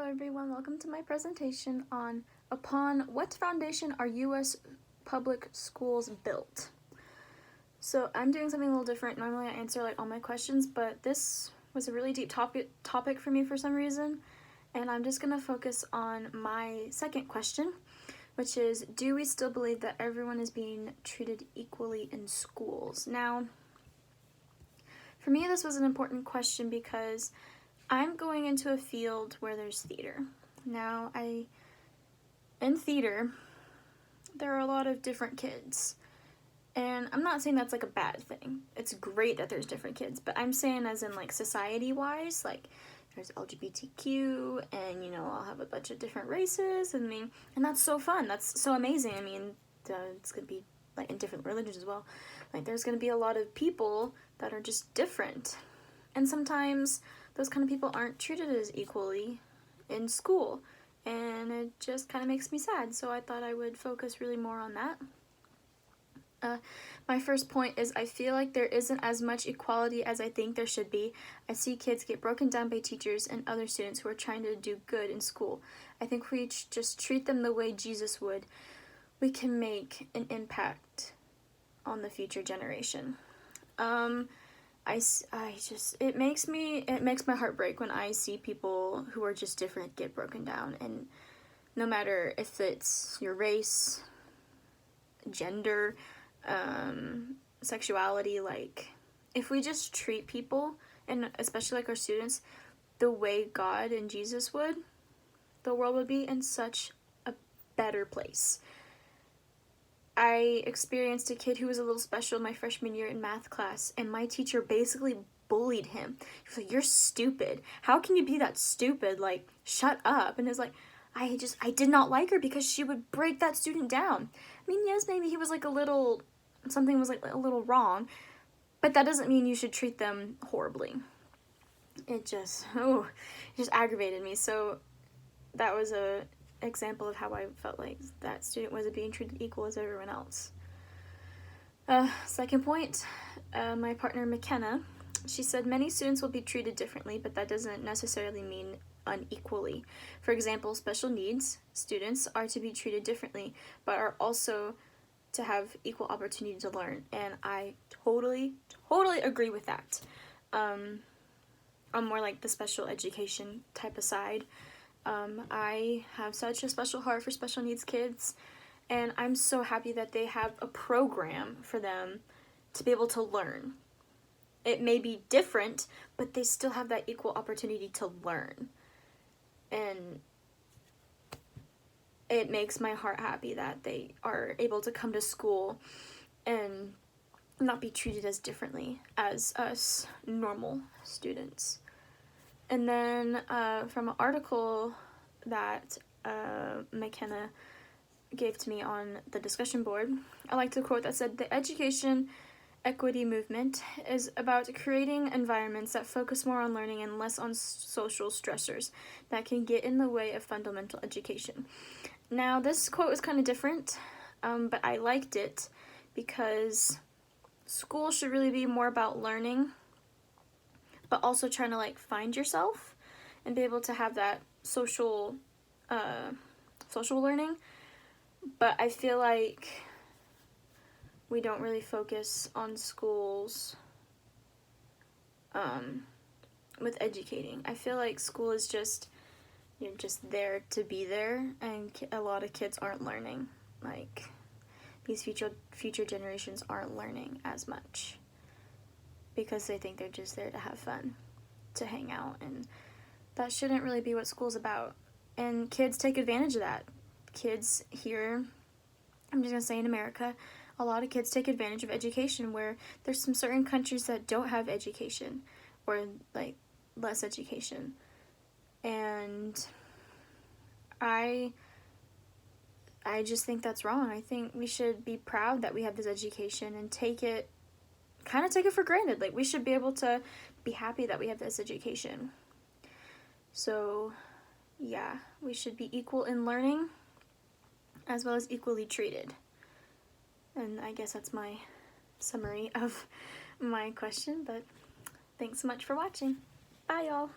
everyone, welcome to my presentation on upon what foundation are U.S. public schools built. So I'm doing something a little different. Normally I answer like all my questions, but this was a really deep topic for me for some reason, and I'm just gonna focus on my second question, which is, do we still believe that everyone is being treated equally in schools? Now, for me this was an important question because I'm going into a field where there's theater. Now, in theater, there are a lot of different kids. And I'm not saying that's like a bad thing. It's great that there's different kids, but I'm saying as in like society-wise, like there's LGBTQ and I'll have a bunch of different races and that's so fun. That's so amazing. It's gonna be like in different religions as well. Like there's gonna be a lot of people that are just different. And sometimes those kind of people aren't treated as equally in school, and it just kind of makes me sad, so I thought I would focus really more on that. My first point is I feel like there isn't as much equality as I think there should be. I see kids get broken down by teachers and other students who are trying to do good in school. I think if we just treat them the way Jesus would, we can make an impact on the future generation. It makes my heart break when I see people who are just different get broken down, and no matter if it's your race, gender, sexuality, like if we just treat people, and especially like our students, the way God and Jesus would, the world would be in such a better place. I experienced a kid who was a little special my freshman year in math class, and my teacher basically bullied him. He was like, "You're stupid. How can you be that stupid? Like, shut up." And it's like, I did not like her because she would break that student down. Yes, maybe he was like something was like a little wrong, but that doesn't mean you should treat them horribly. It just aggravated me. So that was a example of how I felt like that student wasn't being treated equal as everyone else. Second point, my partner McKenna, she said many students will be treated differently, but that doesn't necessarily mean unequally. For example, special needs students are to be treated differently, but are also to have equal opportunity to learn, and I totally agree with that. I'm more like the special education type of side. I have such a special heart for special needs kids, and I'm so happy that they have a program for them to be able to learn. It may be different, but they still have that equal opportunity to learn. And it makes my heart happy that they are able to come to school and not be treated as differently as us normal students. And then from an article that McKenna gave to me on the discussion board, I liked the quote that said, "The education equity movement is about creating environments that focus more on learning and less on social stressors that can get in the way of fundamental education." Now, this quote was kind of different, but I liked it because school should really be more about learning, but also trying to like find yourself and be able to have that social learning. But I feel like we don't really focus on schools with educating. I feel like school is you're just there to be there, and a lot of kids aren't learning. Like, these future generations aren't learning as much because they think they're just there to have fun, to hang out, and that shouldn't really be what school's about. And kids take advantage of that. Kids here, I'm just gonna say in America, a lot of kids take advantage of education, where there's some certain countries that don't have education, or like less education. And I just think that's wrong. I think we should be proud that we have this education and take it for granted. Like, we should be able to be happy that we have this education. So yeah, we should be equal in learning as well as equally treated. And I guess that's my summary of my question, but thanks so much for watching. Bye, y'all.